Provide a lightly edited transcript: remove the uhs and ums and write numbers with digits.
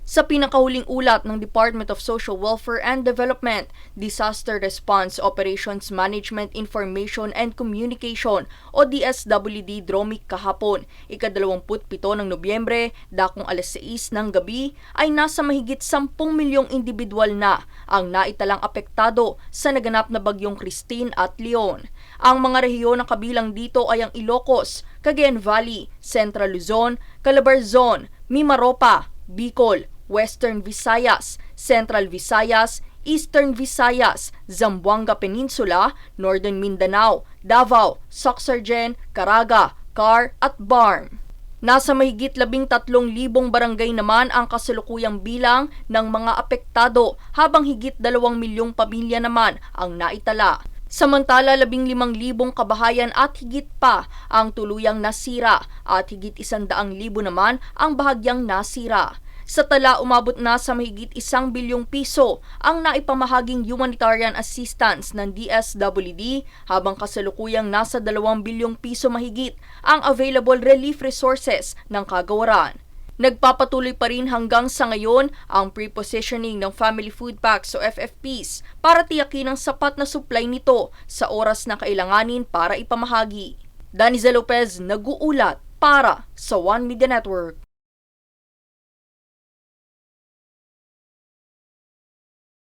Sa pinakahuling ulat ng Department of Social Welfare and Development, Disaster Response Operations Management Information and Communication o DSWD DROMIC kahapon, ika-27 ng Nobyembre, dakong alas 6 ng gabi, ay nasa mahigit 10 milyong individual na ang naitalang apektado sa naganap na bagyong Christine at Leon. Ang mga rehiyon na kabilang dito ay ang Ilocos, Cagayan Valley, Central Luzon, Calabarzon, Mimaropa, Bicol, Western Visayas, Central Visayas, Eastern Visayas, Zamboanga Peninsula, Northern Mindanao, Davao, Soxargen, Caraga, Car at Barm. Nasa mahigit 13,000 barangay naman ang kasalukuyang bilang ng mga apektado habang higit 2 milyong pamilya naman ang naitala. Samantala, 15,000 kabahayan at higit pa ang tuluyang nasira at higit 100,000 naman ang bahagyang nasira. Sa tala, umabot na sa mahigit 1 bilyong piso ang naipamahaging humanitarian assistance ng DSWD habang kasalukuyang nasa 2 bilyong piso mahigit ang available relief resources ng kagawaran. Nagpapatuloy pa rin hanggang sa ngayon ang pre-positioning ng Family Food Packs o FFPs para tiyakin ang sapat na supply nito sa oras na kailanganin para ipamahagi. Danizel Lopez, nag-uulat para sa One Media Network.